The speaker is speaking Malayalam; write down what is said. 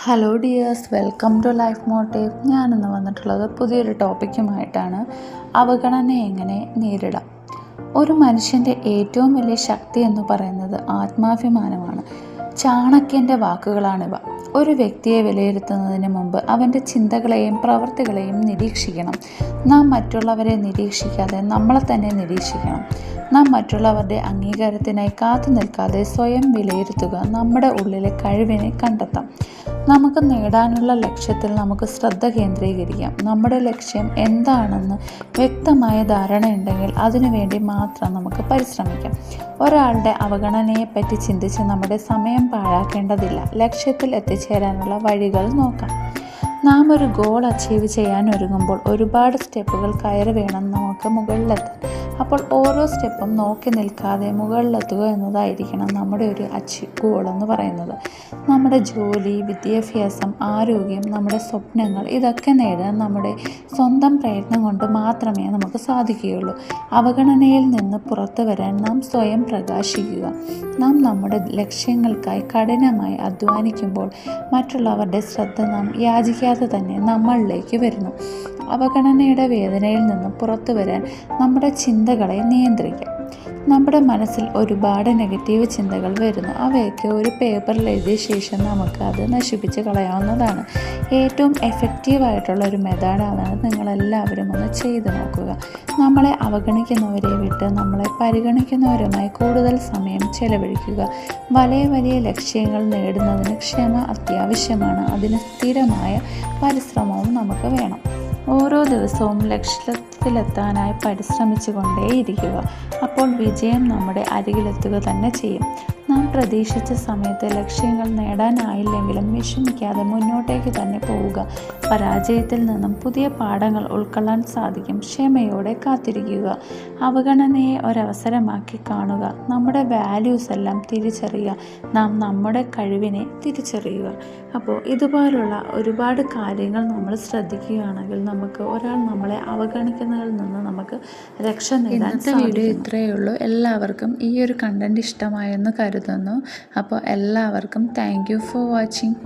Hello dears, welcome to Life Motive. ഞാനിന്ന് വന്നിട്ടുള്ളത് പുതിയൊരു ടോപ്പിക്കുമായിട്ടാണ്. അവഗണന എങ്ങനെ നേരിടാം. ഒരു മനുഷ്യൻ്റെ ഏറ്റവും വലിയ ശക്തി എന്ന് പറയുന്നത് ആത്മാഭിമാനമാണ്. ചാണക്യൻ്റെ വാക്കുകളാണിവ. ഒരു വ്യക്തിയെ വിലയിരുത്തുന്നതിന് മുമ്പ് അവൻ്റെ ചിന്തകളെയും പ്രവൃത്തികളെയും നിരീക്ഷിക്കണം. നാം മറ്റുള്ളവരെ നിരീക്ഷിക്കാതെ നമ്മളെ തന്നെ നിരീക്ഷിക്കണം. നാം മറ്റുള്ളവരുടെ അംഗീകാരത്തിനായി കാത്തു നിൽക്കാതെ സ്വയം വിലയിരുത്തുക. നമ്മുടെ ഉള്ളിലെ കഴിവിനെ കണ്ടെത്താം. നമുക്ക് നേടാനുള്ള ലക്ഷ്യത്തിൽ നമുക്ക് ശ്രദ്ധ കേന്ദ്രീകരിക്കാം. നമ്മുടെ ലക്ഷ്യം എന്താണെന്ന് വ്യക്തമായ ധാരണയുണ്ടെങ്കിൽ അതിനുവേണ്ടി മാത്രം നമുക്ക് പരിശ്രമിക്കാം. ഒരാളുടെ അവഗണനയെപ്പറ്റി ചിന്തിച്ച് നമ്മുടെ സമയം പാഴാക്കേണ്ടതില്ല. ലക്ഷ്യത്തിൽ എത്തിച്ചേരാനുള്ള വഴികൾ നോക്കാം. നാം ഒരു ഗോൾ അച്ചീവ് ചെയ്യാൻ ഒരുങ്ങുമ്പോൾ ഒരുപാട് സ്റ്റെപ്പുകൾ കയറി വേണം നമുക്ക് മുകളിലെത്താൻ. അപ്പോൾ ഓരോ സ്റ്റെപ്പും നോക്കി നിൽക്കാതെ മുകളിലെത്തുക എന്നതായിരിക്കണം നമ്മുടെ ഒരു ഗോൾ എന്ന് പറയുന്നത്. നമ്മുടെ ജോലി, വിദ്യാഭ്യാസം, ആരോഗ്യം, നമ്മുടെ സ്വപ്നങ്ങൾ ഇതൊക്കെ നേടാൻ നമ്മുടെ സ്വന്തം പ്രയത്നം കൊണ്ട് മാത്രമേ നമുക്ക് സാധിക്കുകയുള്ളൂ. അവഗണനയിൽ നിന്ന് പുറത്തു വരാൻ നാം സ്വയം പ്രകാശിക്കുക. നാം നമ്മുടെ ലക്ഷ്യങ്ങൾക്കായി കഠിനമായി അധ്വാനിക്കുമ്പോൾ മറ്റുള്ളവരുടെ ശ്രദ്ധ നാം യാചിക്കാതെ തന്നെ നമ്മളിലേക്ക് വരുന്നു. അവഗണനയുടെ വേദനയിൽ നിന്ന് പുറത്തു വരാൻ നമ്മുടെ ചിന്തകളെ നിയന്ത്രിക്കാം. നമ്മുടെ മനസ്സിൽ ഒരുപാട് നെഗറ്റീവ് ചിന്തകൾ വരുന്നു. അവയൊക്കെ ഒരു പേപ്പറിൽ എഴുതിയ ശേഷം നമുക്ക് അത് നശിപ്പിച്ച് കളയാവുന്നതാണ്. ഏറ്റവും എഫക്റ്റീവായിട്ടുള്ള ഒരു മെത്തേഡാണ്. നിങ്ങളെല്ലാവരും ഒന്ന് ചെയ്തു നോക്കുക. നമ്മളെ അവഗണിക്കുന്നവരെ വിട്ട് നമ്മളെ പരിഗണിക്കുന്നവരുമായി കൂടുതൽ സമയം ചെലവഴിക്കുക. വലിയ വലിയ ലക്ഷ്യങ്ങൾ നേടുന്നതിന് ക്ഷമ അത്യാവശ്യമാണ്. അതിന് സ്ഥിരമായ പരിശ്രമവും നമുക്ക് വേണം. ഓരോ ദിവസവും ലക്ഷ്യത്തിലെത്താനായി പരിശ്രമിച്ചു കൊണ്ടേയിരിക്കുക. അപ്പോൾ വിജയം നമ്മുടെ അരികിലെത്തുക തന്നെ ചെയ്യും. നാം പ്രതീക്ഷിച്ച സമയത്ത് ലക്ഷ്യങ്ങൾ നേടാനായില്ലെങ്കിലും വിഷമിക്കാതെ മുന്നോട്ടേക്ക് തന്നെ പോവുക. പരാജയത്തിൽ നിന്നും പുതിയ പാഠങ്ങൾ ഉൾക്കൊള്ളാൻ സാധിക്കും. ക്ഷമയോടെ കാത്തിരിക്കുക. അവഗണനയെ ഒരവസരമാക്കി കാണുക. നമ്മുടെ വാല്യൂസ് എല്ലാം തിരിച്ചറിയുക. നാം നമ്മുടെ കഴിവിനെ തിരിച്ചറിയുക. അപ്പോൾ ഇതുപോലുള്ള ഒരുപാട് കാര്യങ്ങൾ നമ്മൾ ശ്രദ്ധിക്കുകയാണെങ്കിൽ നമുക്ക് ഒരാൾ നമ്മളെ അവഗണിക്കുന്നതിൽ നിന്ന് നമുക്ക് രക്ഷ നേടാൻ സാധിക്കും. വീഡിയോ ഇത്രയേ ഉള്ളൂ. എല്ലാവർക്കും ഈ ഒരു കണ്ടന്റ് ഇഷ്ടമായെന്ന് കരുതുന്നു. അപ്പോൾ എല്ലാവർക്കും താങ്ക് യു ഫോർ വാച്ചിങ്.